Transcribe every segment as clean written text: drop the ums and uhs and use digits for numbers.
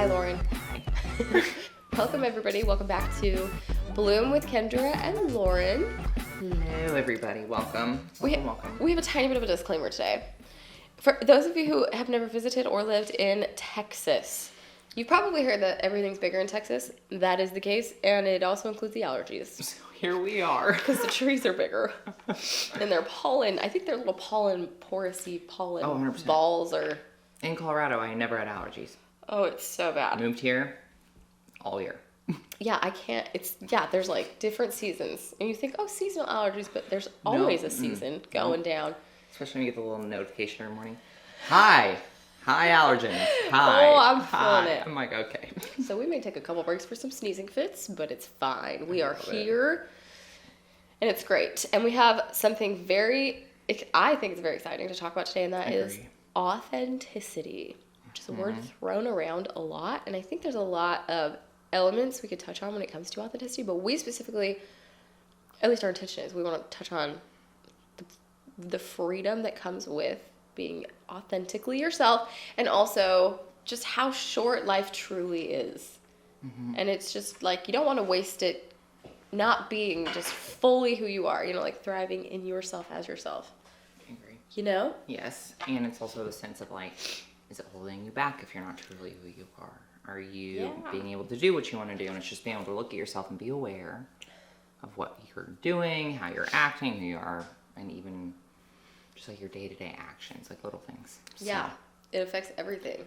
Hi, Lauren. Welcome, everybody. Welcome back to Bloom with Kendra and Lauren. Hello, everybody. Welcome. We have a tiny bit of a disclaimer today. For those of you who have never visited or lived in Texas, you've probably heard that everything's bigger in Texas. That is the case, and it also includes the allergies. So here we are. Because the trees are bigger. And their pollen, I think they're little porous-y pollen 100%. balls are... In Colorado, I never had allergies. Oh, it's so bad. I moved here all year. Yeah, I can't. There's like different seasons. And you think, oh, seasonal allergies, but there's always a season going down. Especially when you get the little notification every morning. Hi, allergens. Hi. Oh, I'm feeling it. I'm like, okay. So we may take a couple breaks for some sneezing fits, but it's fine. We are here, and it's great. And we have something I think it's very exciting to talk about today, and that is authenticity, which is a word thrown around a lot. And I think there's a lot of elements we could touch on when it comes to authenticity, but we specifically, at least our intention is, we want to touch on the freedom that comes with being authentically yourself, and also just how short life truly is. And it's just like, you don't want to waste it not being just fully who you are, like thriving in yourself as yourself. I agree. You know? Yes, and it's also the sense of like, is it holding you back if you're not truly who you are? Are you being able to do what you want to do? And it's just being able to look at yourself and be aware of what you're doing, how you're acting, who you are, and even just like your day-to-day actions, like little things. Yeah, it affects everything.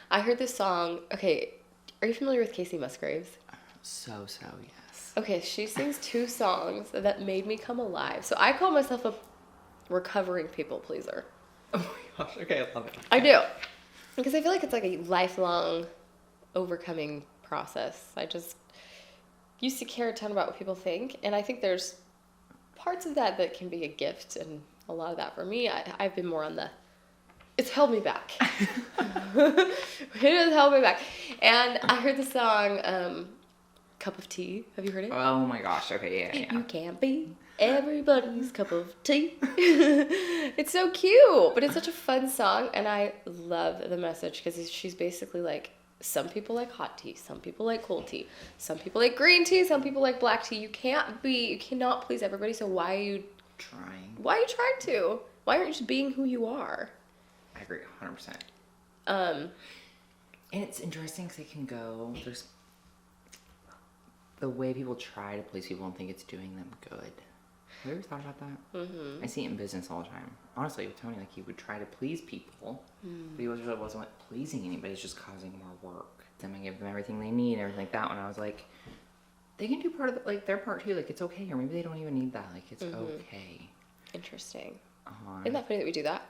I heard this song. Okay, are you familiar with Casey Musgraves? So, yes. Okay, she sings 2 songs that made me come alive. So I call myself a recovering people pleaser. Oh my gosh, okay, I love it. I do. Because I feel like it's like a lifelong overcoming process. I just used to care a ton about what people think, and I think there's parts of that can be a gift, and a lot of that for me, I've been more on it's held me back. It has held me back. And I heard the song Cup of Tea. Have you heard it? Oh my gosh, okay, yeah. You can't be everybody's cup of tea. It's so cute, but it's such a fun song, and I love the message because she's basically like, some people like hot tea, some people like cold tea, some people like green tea, some people like black tea. You cannot please everybody, so why are you trying? Why are you trying to? Why aren't you just being who you are? I agree, 100%. And it's interesting because it can go, there's the way people try to please people and think it's doing them good. Have you ever thought about that? Mm-hmm. I see it in business all the time. Honestly, with Tony, like, he would try to please people, but he wasn't like pleasing anybody. It's just causing more work. Then I give them everything they need and everything like that. When I was like, they can do part of their part too. Like, it's okay, or maybe they don't even need that. Like, it's okay. Interesting. Isn't that funny that we do that?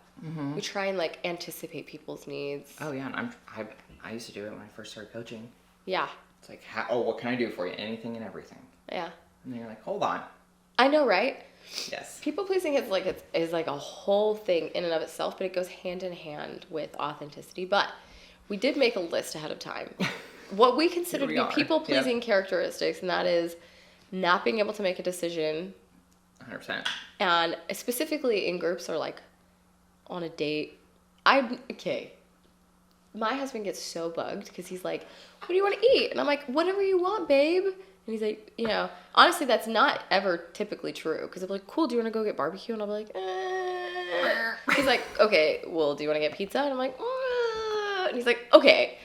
We try and like anticipate people's needs. Oh yeah, and I used to do it when I first started coaching. Yeah. It's like, what can I do for you? Anything and everything. Yeah. And then you're like, hold on. I know, right? Yes. People pleasing is like a whole thing in and of itself, but it goes hand in hand with authenticity. But we did make a list ahead of time. What we consider to be people pleasing characteristics, and that is not being able to make a decision. 100%. And specifically in groups or like on a date. My husband gets so bugged because he's like, what do you want to eat? And I'm like, whatever you want, babe. And he's like, honestly, that's not ever typically true. Because I'll be like, cool, do you want to go get barbecue? And I'll be like, He's like, okay, well, do you want to get pizza? And I'm like, And he's like, okay,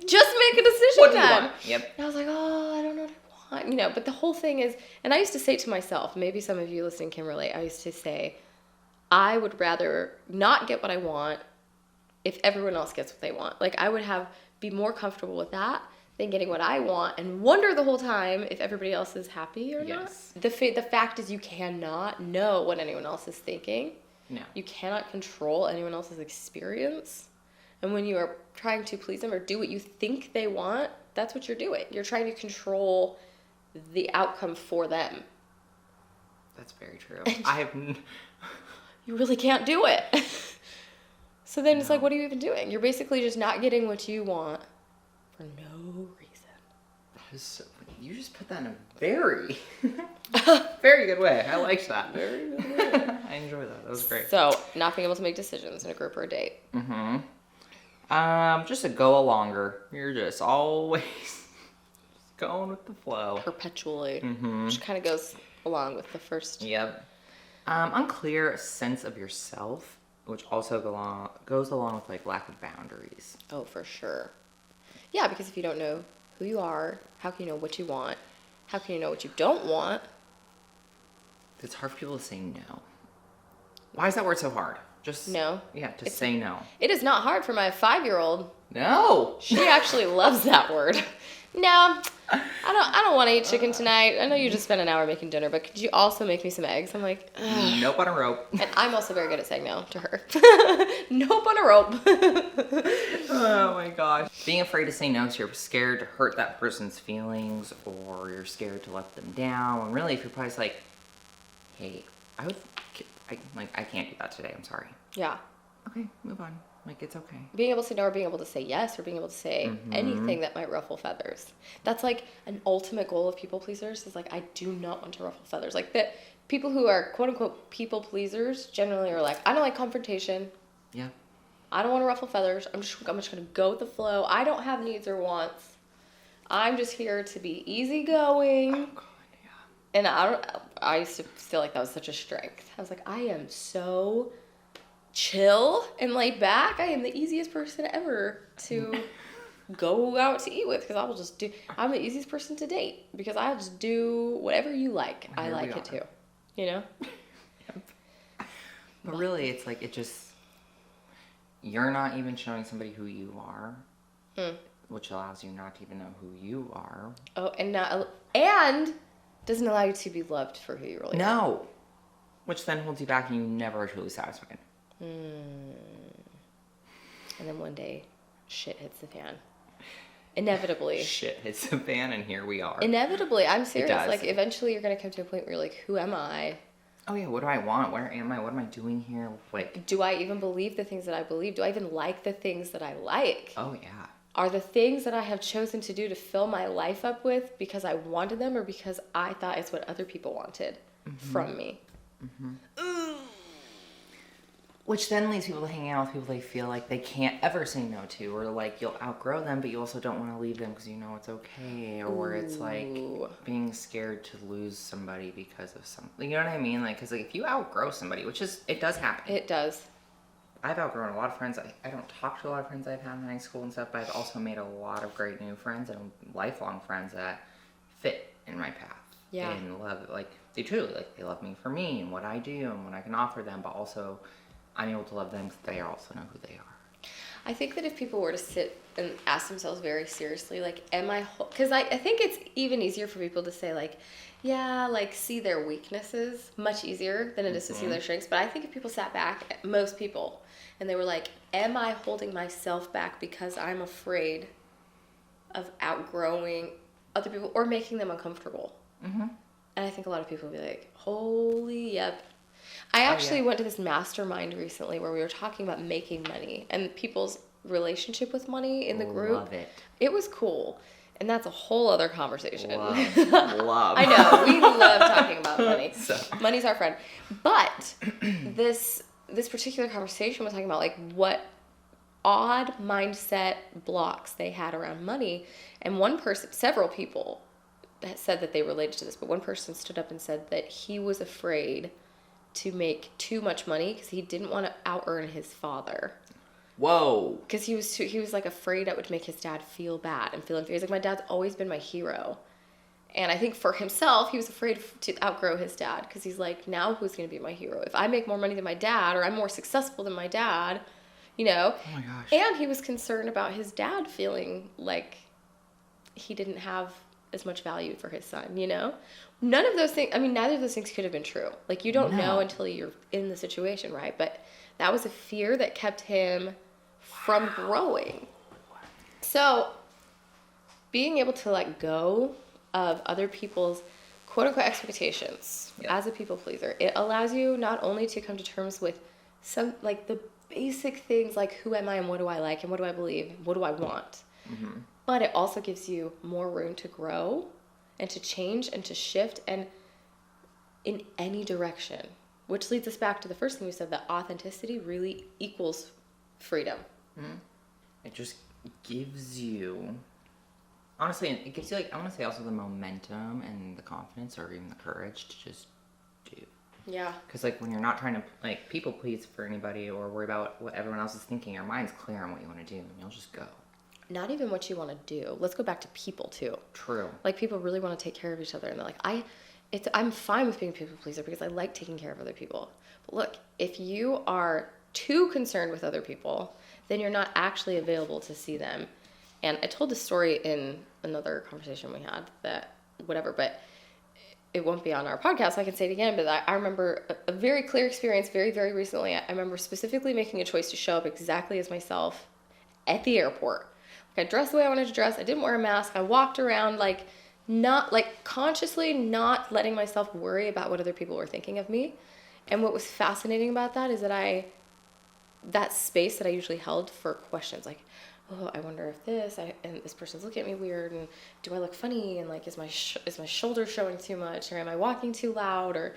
just make a decision what then. Do you want? Yep. And I was like, oh, I don't know what I want. But the whole thing is, and I used to say to myself, maybe some of you listening can relate, I used to say, I would rather not get what I want if everyone else gets what they want. Like, I would be more comfortable with that than getting what I want and wonder the whole time if everybody else is happy or not. The fact is, you cannot know what anyone else is thinking. No. You cannot control anyone else's experience. And when you are trying to please them or do what you think they want, that's what you're doing. You're trying to control the outcome for them. That's very true. You really can't do it. So then it's like, what are you even doing? You're basically just not getting what you want for no reason. That is so funny. You just put that in a very, very good way. I like that. Very good way. I enjoy that. That was great. So, not being able to make decisions in a group or a date. Mm-hmm. Just a go alonger. You're just always going with the flow. Perpetually. Which kind of goes along with the first. Yep. Unclear sense of yourself, which also goes along with like lack of boundaries. Oh, for sure. Yeah, because if you don't know who you are, how can you know what you want? How can you know what you don't want? It's hard for people to say no. Why is that word so hard? Just no. Yeah, just say no. It is not hard for my 5-year-old. No. She actually loves that word. No, I don't want to eat chicken tonight. I know you just spent an hour making dinner, but could you also make me some eggs? I'm like, ugh. Nope on a rope. And I'm also very good at saying no to her. Nope on a rope. Oh my gosh. Being afraid to say no because you're scared to hurt that person's feelings, or you're scared to let them down. And really, if you're probably just like, hey, I can't do that today. I'm sorry. Yeah. Okay, move on. Like, it's okay. Being able to say no, or being able to say yes, or being able to say anything that might ruffle feathers. That's like an ultimate goal of people pleasers, is like, I do not want to ruffle feathers. Like, the people who are quote unquote people pleasers generally are like, I don't like confrontation. Yeah. I don't want to ruffle feathers. I'm just going to go with the flow. I don't have needs or wants. I'm just here to be easygoing. Oh God, yeah. And I used to feel like that was such a strength. I was like, I am so chill and laid back. I am the easiest person ever to go out to eat with, because I'm the easiest person to date, because I'll just do whatever you like. I like it too, you know? But really, it's like, you're not even showing somebody who you are, which allows you not to even know who you are. Oh, and doesn't allow you to be loved for who you really are. No. Which then holds you back and you never are truly satisfied. And then one day, shit hits the fan. Inevitably. Shit hits the fan, and here we are. Inevitably. I'm serious. It does. Like, eventually you're going to come to a point where you're like, who am I? Oh, yeah, what do I want? Where am I? What am I doing here? Like, do I even believe the things that I believe? Do I even like the things that I like? Oh, yeah. Are the things that I have chosen to do to fill my life up with because I wanted them, or because I thought it's what other people wanted from me? Which then leads people to hang out with people they feel like they can't ever say no to, or like you'll outgrow them, but you also don't want to leave them because you know it's okay, or it's like being scared to lose somebody because of something. You know what I mean? Like, because like, if you outgrow somebody, it does happen. It does. I've outgrown a lot of friends. I don't talk to a lot of friends I've had in high school and stuff, but I've also made a lot of great new friends and lifelong friends that fit in my path. Yeah. And love, like, they truly, like, they love me for me and what I do and what I can offer them, but also I'm able to love them because they also know who they are. I think that if people were to sit and ask themselves very seriously, like, because I think it's even easier for people to say, like, yeah, like, see their weaknesses, much easier than it is to see their strengths. But I think if people sat back, most people, and they were like, am I holding myself back because I'm afraid of outgrowing other people or making them uncomfortable? And I think a lot of people would be like, holy yep. I actually went to this mastermind recently where we were talking about making money and people's relationship with money in the group. Love it. It was cool. And that's a whole other conversation. Love. I know. We love talking about money. Money's our friend. But this particular conversation was talking about like what odd mindset blocks they had around money. And several people said that they related to this, but one person stood up and said that he was afraid to make too much money because he didn't want to out-earn his father. Whoa. Because he was like afraid that would make his dad feel bad and feel inferior. He's like, my dad's always been my hero. And I think for himself, he was afraid to outgrow his dad because he's like, now who's going to be my hero? If I make more money than my dad, or I'm more successful than my dad, you know? Oh my gosh. And he was concerned about his dad feeling like he didn't have as much value for his son, you know? None of those things, I mean, neither of those things could have been true. Like, you don't know until you're in the situation, right? But that was a fear that kept him from growing. So, being able to let go of other people's quote-unquote expectations as a people pleaser, it allows you not only to come to terms with some, like, the basic things like who am I and what do I like and what do I believe, what do I want, but it also gives you more room to grow and to change and to shift and in any direction, which leads us back to the first thing we said, that authenticity really equals freedom. it just gives you, honestly, it gives you, like, I want to say also the momentum and the confidence or even the courage to just do. Yeah. Because, like, when you're not trying to, like, people please for anybody or worry about what everyone else is thinking, your mind's clear on what you want to do, and you'll just go. Not even what you want to do. Let's go back to people, too. True. Like, people really want to take care of each other, and they're like, I'm fine with being a people pleaser because I like taking care of other people. But look, if you are too concerned with other people, then you're not actually available to see them. And I told this story in another conversation we had that whatever, but it won't be on our podcast, so I can say it again. But I remember a very clear experience very, very recently. I remember specifically making a choice to show up exactly as myself at the airport. Like, I dressed the way I wanted to dress. I didn't wear a mask. I walked around consciously not letting myself worry about what other people were thinking of me. And what was fascinating about that is that that space that I usually held for questions, like, oh, I wonder if and this person's looking at me weird, and do I look funny, and like, is my shoulder showing too much, or am I walking too loud, or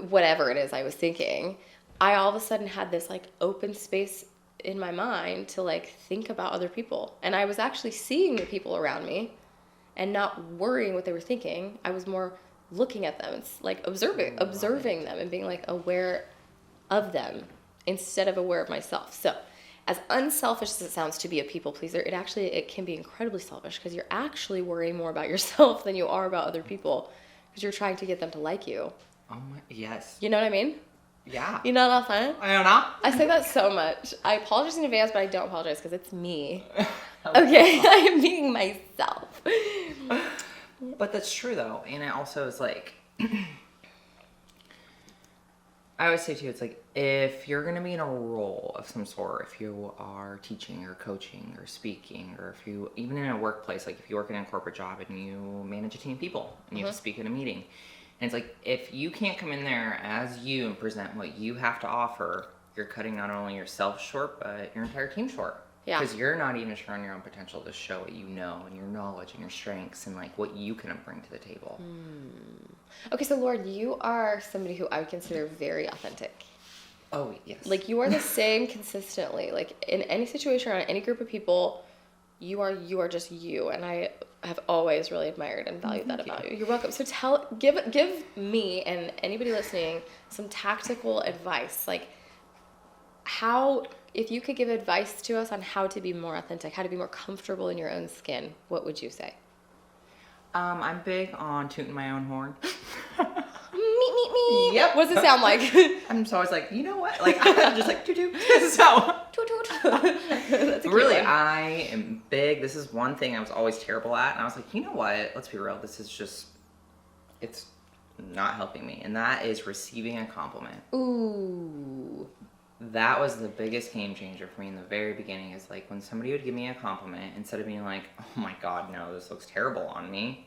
whatever it is I was thinking, I all of a sudden had this like open space in my mind to like think about other people, and I was actually seeing the people around me and not worrying what they were thinking. I was more looking at them. It's like observing them and being like aware of them instead of aware of myself. So as unselfish as it sounds to be a people pleaser, it can be incredibly selfish because you're actually worrying more about yourself than you are about other people because you're trying to get them to like you. Oh my, yes. You know what I mean? Yeah. You know what I'm saying? I don't know. I say that so much. I apologize in advance, but I don't apologize because it's me. Okay? I am being myself. But that's true, though. And it also is like, I always say, too, it's like, if you're going to be in a role of some sort, if you are teaching or coaching or speaking, or if you, even in a workplace, like if you work in a corporate job and you manage a team of people and you have to speak at a meeting, and it's like, if you can't come in there as you and present what you have to offer, you're cutting not only yourself short, but your entire team short. Yeah. Because you're not even showing your own potential to show what you know and your knowledge and your strengths and like what you can bring to the table. Okay, so Lauren, you are somebody who I would consider very authentic. Oh, yes. Like, you are the same consistently. Like, in any situation around any group of people, you are just you, and I have always really admired and valued that about you. You're welcome. So give me and anybody listening some tactical advice. Like, if you could give advice to us on how to be more authentic, how to be more comfortable in your own skin, what would you say? I'm big on tooting my own horn. Me. Yep. What does it sound like? I'm just always like, you know what? Like, I'm just like, toot. So, That's a really, cute one. I am big. This is one thing I was always terrible at. And I was like, you know what? Let's be real. This is just, it's not helping me. And that is receiving a compliment. Ooh. That was the biggest game changer for me in the very beginning, is like when somebody would give me a compliment, instead of being like, oh my God, no, this looks terrible on me.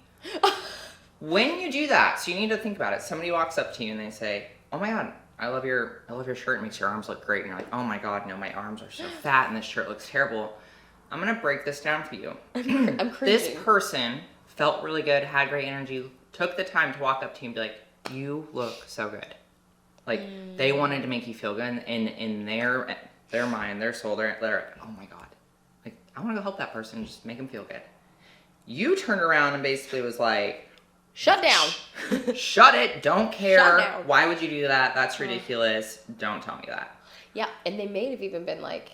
When you do that, so you need to think about it. Somebody walks up to you and they say, oh my God, I love your shirt. It makes your arms look great. And you're like, oh my God, no, my arms are so fat and this shirt looks terrible. I'm going to break this down for you. I'm cringing. This person felt really good, had great energy, took the time to walk up to you and be like, you look so good. Like, they wanted to make you feel good, and in their mind, their soul, they're like, oh my God. Like, I want to go help that person, just make them feel good. You turned around and basically was like, shut down. Shut it, don't care. Shut down. Why would you do that? That's ridiculous. Don't tell me that. Yeah, and they may have even been like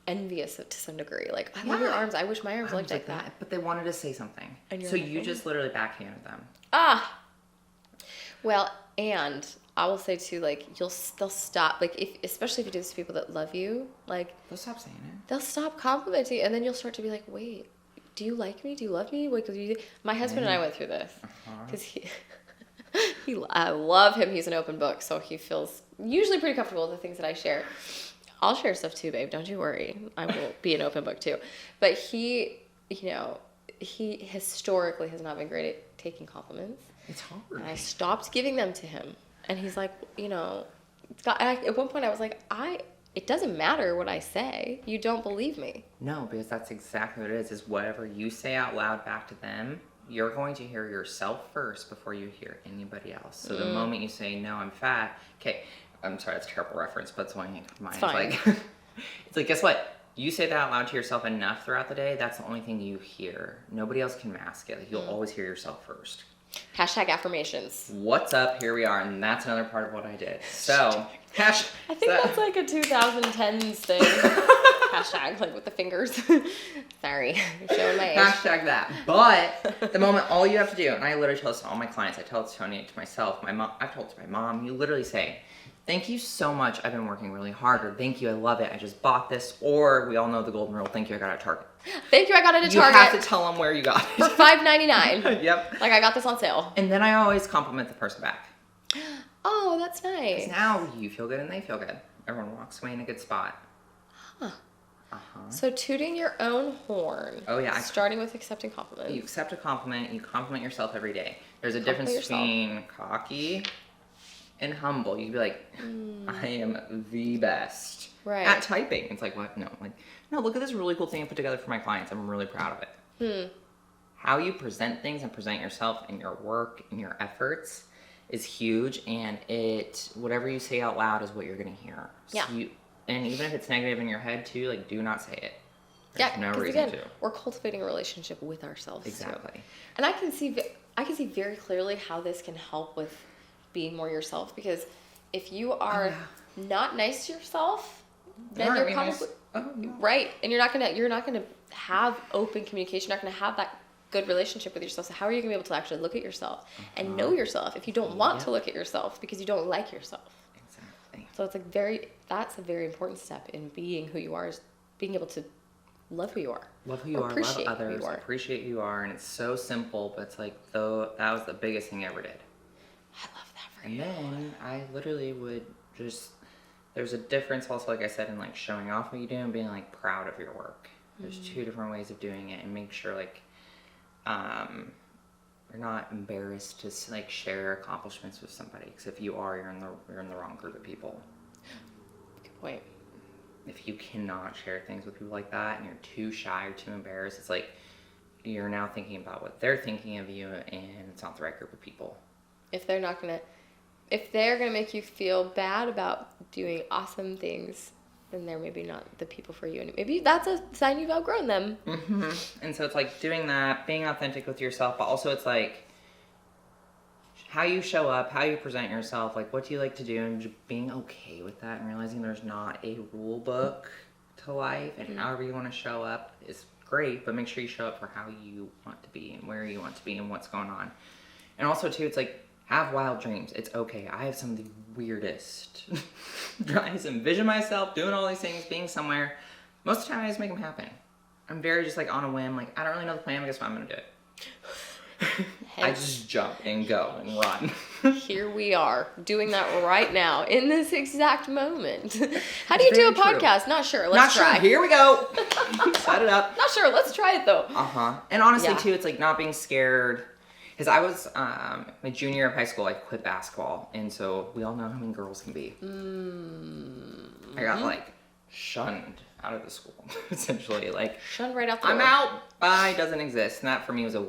envious to some degree. Like, I love your arms. I wish my arms looked like that. But they wanted to say something. And So you just literally backhanded them. Well, and I will say too, like, they'll stop, like, especially if you do this to people that love you, like, They'll stop saying it. They'll stop complimenting you, and then you'll start to be like, wait, do you like me? Do you love me? Like, my husband and I went through this because I love him. He's an open book, so he feels usually pretty comfortable with the things that I share. I'll share stuff too, babe. Don't you worry. I will be an open book too. But he historically has not been great at taking compliments. It's hard. And I stopped giving them to him. And he's like, at one point I was like, it doesn't matter what I say. You don't believe me. No, because that's exactly what it is whatever you say out loud back to them, you're going to hear yourself first before you hear anybody else. So the moment you say, no, I'm fat, okay, I'm sorry, that's a terrible reference, but it's only mine. It's fine. It's like, guess what? You say that out loud to yourself enough throughout the day, that's the only thing you hear. Nobody else can mask it. Like, you'll always hear yourself first. Hashtag affirmations. What's up? Here we are. And that's another part of what I did. So, I think that's like a 2010s thing. Hashtag, like with the fingers. Sorry, I'm showing my age. Hashtag that. But the moment, all you have to do, and I literally tell this to all my clients, I tell it to Tony, to myself, my mom, I've told it to my mom, you literally say, thank you so much, I've been working really hard, or thank you, I love it, I just bought this, or we all know the golden rule, thank you, I got it at Target. Thank you, I got it at Target. You have to tell them where you got it. For $5.99. Yep. Like, I got this on sale. And then I always compliment the person back. Oh, that's nice. Now you feel good and they feel good. Everyone walks away in a good spot. Huh. So tooting your own horn. Oh yeah. Starting with accepting compliments. You accept a compliment, you compliment yourself every day. There's a difference between cocky and humble. You can be like, I am the best at typing. It's like, what? No, like, no, look at this really cool thing I put together for my clients. I'm really proud of it. How you present things and present yourself and your work and your efforts is huge, and whatever you say out loud is what you're gonna hear. So yeah. And even if it's negative in your head too, like, do not say it. There's no reason to. We're cultivating a relationship with ourselves. Exactly. Too. And I can see very clearly how this can help with being more yourself, because if you are not nice to yourself, then you're probably right, and you're not gonna have open communication. You're not gonna have that good relationship with yourself. So how are you gonna be able to actually look at yourself and know yourself if you don't want to look at yourself because you don't like yourself? Exactly. So it's like that's a very important step in being who you are, is being able to love who you are. Love who you are, love others, appreciate who you are, and it's so simple, but it's like, though, that was the biggest thing I ever did. I love that for you. And then I literally would just, there's a difference also, like I said, in like showing off what you do and being like proud of your work. There's two different ways of doing it, and make sure like you're not embarrassed to like share accomplishments with somebody, because if you are, you're in the wrong group of people. Good point. If you cannot share things with people like that and you're too shy or too embarrassed, it's like you're now thinking about what they're thinking of you, and it's not the right group of people. If they're gonna make you feel bad about doing awesome things, then they're maybe not the people for you. And maybe that's a sign you've outgrown them. And so it's like doing that, being authentic with yourself, but also it's like how you show up, how you present yourself, like what do you like to do, and just being okay with that and realizing there's not a rule book to life, and however you want to show up is great, but make sure you show up for how you want to be and where you want to be and what's going on. And also too, it's like, have wild dreams. It's okay. I have some of the weirdest. I just envision myself doing all these things, being somewhere. Most of the time, I just make them happen. I'm very just like on a whim. Like, I don't really know the plan, but guess what? I'm going to do it. I just jump and go and run. Here we are doing that right now in this exact moment. How do you do a podcast? Not sure. Let's try. Sure. Here we go. Set it up. Not sure. Let's try it though. And honestly too, it's like not being scared. Because I was my junior year of high school, I quit basketball, and so we all know how mean girls can be. I got like shunned out of the school, essentially. Like, shunned right out the door. I'm out. Bye. Doesn't exist. And that for me was a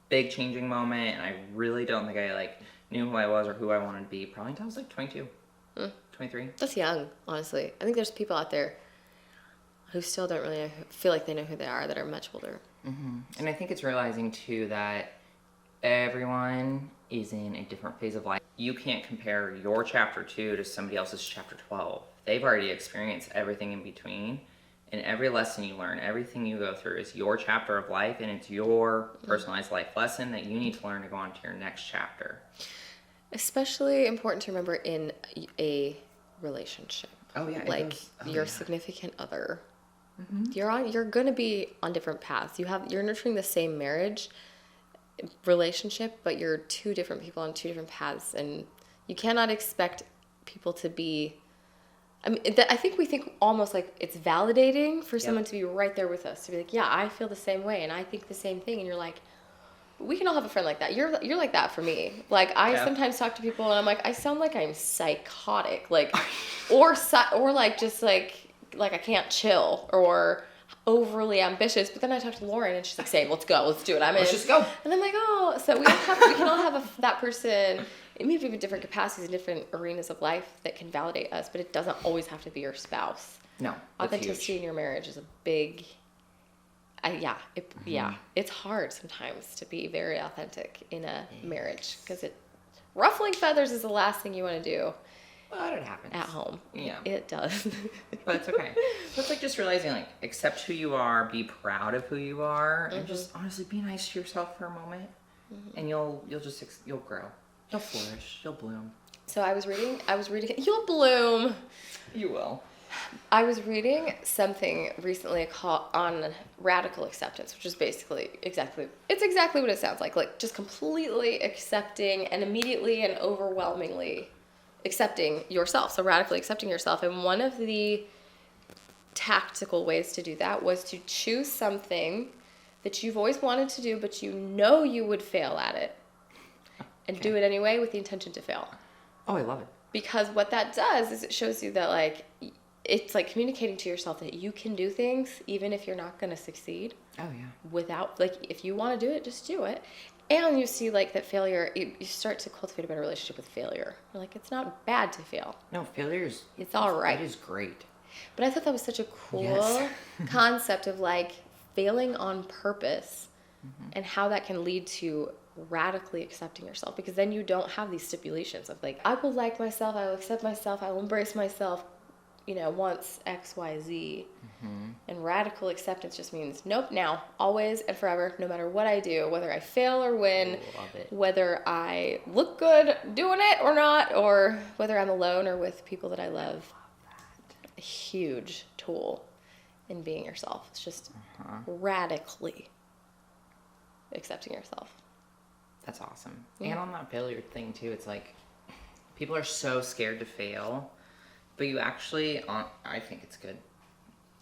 big changing moment, and I really don't think I like knew who I was or who I wanted to be probably until I was like 22, 23. That's young, honestly. I think there's people out there who still don't really feel like they know who they are, that are much older. And I think it's realizing too that everyone is in a different phase of life. You can't compare your chapter 2 to somebody else's chapter 12. They've already experienced everything in between, and every lesson you learn, everything you go through is your chapter of life, and it's your personalized life lesson that you need to learn to go on to your next chapter. Especially important to remember in a relationship. Oh yeah, like your significant other. You're gonna be on different paths. You're nurturing the same marriage relationship, but you're two different people on two different paths, and you cannot expect people to be, I mean, I think we think almost like it's validating for someone to be right there with us, to be like, yeah, I feel the same way and I think the same thing, and you're like, we can all have a friend like that. You're like that for me. Like, I sometimes talk to people and I'm like, I sound like I'm psychotic, like or like just like I can't chill, or overly ambitious. But then I talk to Lauren and she's like, same, let's go, let's do it, I'm in. Let's just go. And I'm like, oh, so we can all have that person. Maybe we have different capacities in different arenas of life that can validate us, but it doesn't always have to be your spouse. No, authenticity in your marriage is a big. It's hard sometimes to be very authentic in a marriage because ruffling feathers is the last thing you want to do. But it happens at home. Yeah, it does. But it's okay. So it's like just realizing, like, accept who you are, be proud of who you are, and just honestly be nice to yourself for a moment, and you'll grow, you'll flourish, you'll bloom. So I was reading. You'll bloom. You will. I was reading something recently on radical acceptance, which is basically exactly what it sounds like just completely accepting and immediately and overwhelmingly accepting yourself. So radically accepting yourself. And one of the tactical ways to do that was to choose something that you've always wanted to do, but you know you would fail at it, and do it anyway with the intention to fail. Oh, I love it. Because what that does is it shows you that, like, it's like communicating to yourself that you can do things even if you're not going to succeed. Oh, yeah. Without, like, if you want to do it, just do it. And you see, like, that failure, you start to cultivate a better relationship with failure. You're like, it's not bad to fail. No, it's all right. It is great. But I thought that was such a cool concept of, like, failing on purpose and how that can lead to radically accepting yourself, because then you don't have these stipulations of, like, I will like myself, I will accept myself, I will embrace myself, once X, Y, Z. And radical acceptance just means nope, now, always and forever, no matter what I do, whether I fail or win, whether I look good doing it or not, or whether I'm alone or with people that I love. A huge tool in being yourself. It's just radically accepting yourself. That's awesome. And on that failure thing too, it's like people are so scared to fail, but you actually, I think it's good.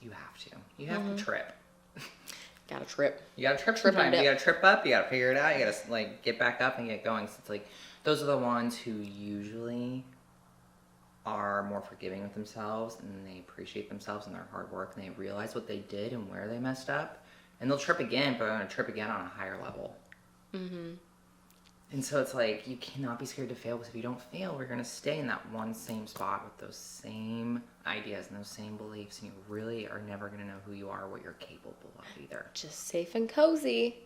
You have to. You have to trip. Gotta trip. You gotta trip sometimes. You gotta trip up. You gotta figure it out. You gotta, like, get back up and get going. So it's like those are the ones who usually are more forgiving with themselves, and they appreciate themselves and their hard work, and they realize what they did and where they messed up, and they'll trip again, but they're gonna trip again on a higher level. And so it's like, you cannot be scared to fail, because if you don't fail, we're going to stay in that one same spot with those same ideas and those same beliefs, and you really are never going to know who you are or what you're capable of either. Just safe and cozy.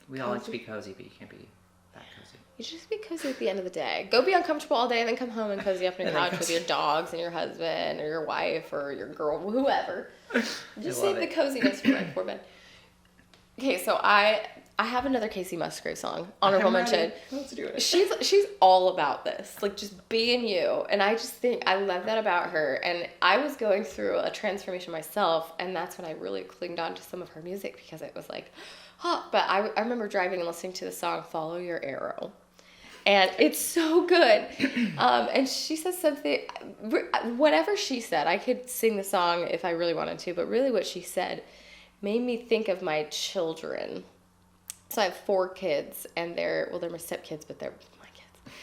We all like to be cozy, but you can't be that cozy. You should just be cozy at the end of the day. Go be uncomfortable all day and then come home and cozy up on your couch with your dogs and your husband or your wife or your girl, whoever. Just save the coziness for before bed. Okay, so I have another Casey Musgrave song, honorable mention. Let's do it. She's all about this, like, just being you. And I just think I love that about her. And I was going through a transformation myself, and that's when I really clinged on to some of her music, because it was like, but I remember driving and listening to the song Follow Your Arrow. And it's so good. And she says something, whatever she said, I could sing the song if I really wanted to, but really what she said made me think of my children. So I have 4 kids, and they're my stepkids, but they're my kids.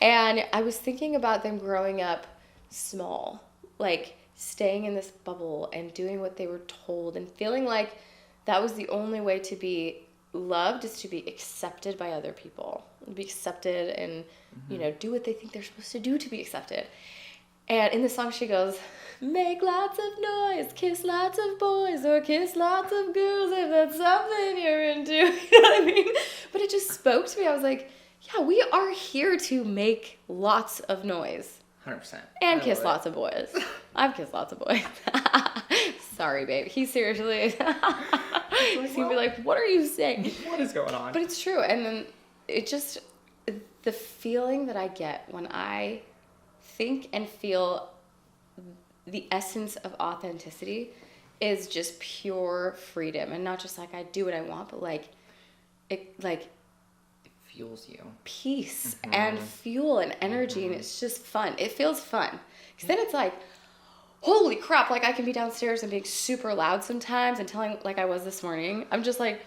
And I was thinking about them growing up small, like staying in this bubble and doing what they were told, and feeling like that was the only way to be loved, is to be accepted by other people, be accepted and, do what they think they're supposed to do to be accepted. And in the song she goes, make lots of noise, kiss lots of boys, or kiss lots of girls if that's something you're into. You know what I mean? But it just spoke to me. I was like, yeah, we are here to make lots of noise. 100%. And kiss lots of boys. I've kissed lots of boys. Sorry, babe. He seriously. He's going to be like, what are you saying? What is going on? But it's true. And then it just, the feeling that I get when I think and feel the essence of authenticity is just pure freedom, and not just like I do what I want, but it fuels you. Peace and fuel and energy, and it's just fun. It feels fun, because then it's like, holy crap, like I can be downstairs and being super loud sometimes and telling, like I was this morning. I'm just like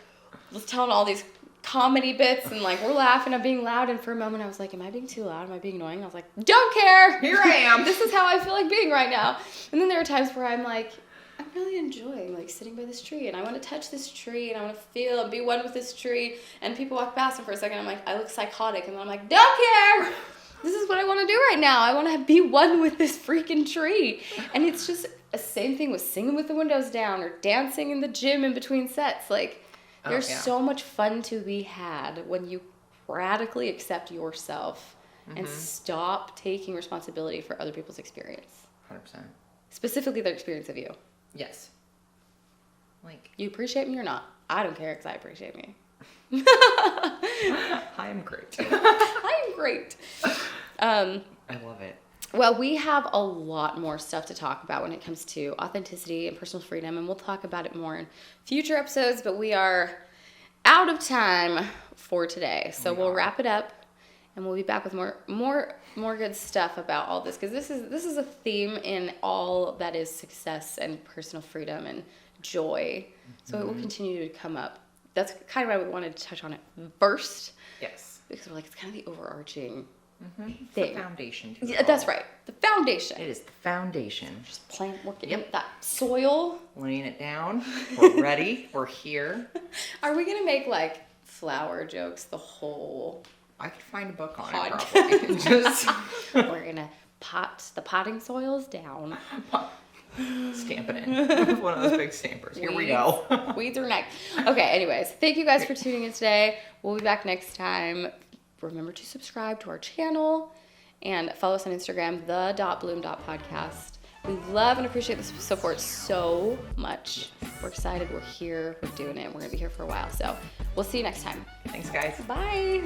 telling all these comedy bits, and like we're laughing, I'm being loud, and for a moment I was like, am I being too loud? Am I being annoying? I was like, don't care, here I am. This is how I feel like being right now. And then there are times where I'm like, I'm really enjoying like sitting by this tree, and I want to touch this tree, and I want to feel and be one with this tree, and people walk past, and for a second I'm like, I look psychotic, and then I'm like, don't care. This is what I want to do right now. I want to be one with this freaking tree. And it's just the same thing with singing with the windows down or dancing in the gym in between sets. Like, there's so much fun to be had when you radically accept yourself and stop taking responsibility for other people's experience. 100%. Specifically their experience of you. Yes. Like, you appreciate me or not? I don't care because I appreciate me. I am great. I am great. I love it. Well, we have a lot more stuff to talk about when it comes to authenticity and personal freedom, and we'll talk about it more in future episodes, but we are out of time for today. So we'll wrap it up, and we'll be back with more good stuff about all this, because this is a theme in all that is success and personal freedom and joy. So it will continue to come up. That's kind of why we wanted to touch on it first. Yes. Because we're like, it's kind of the overarching thing. The foundation. Yeah, that's right. The foundation. It is the foundation. Just plant, working in that soil. Laying it down. We're ready. We're here. Are we going to make like flower jokes the whole I could find a book on podcast? it probably. Just We're going to pot the potting soils down. stamp it in. One of those big stampers. Here we go. Weeds are next. Okay, anyways, thank you guys for tuning in today. We'll be back next time. Remember to subscribe to our channel and follow us on Instagram, the.bloom.podcast. We love and appreciate the support so much. We're excited. We're here. We're doing it. We're going to be here for a while. So we'll see you next time. Thanks, guys. Bye.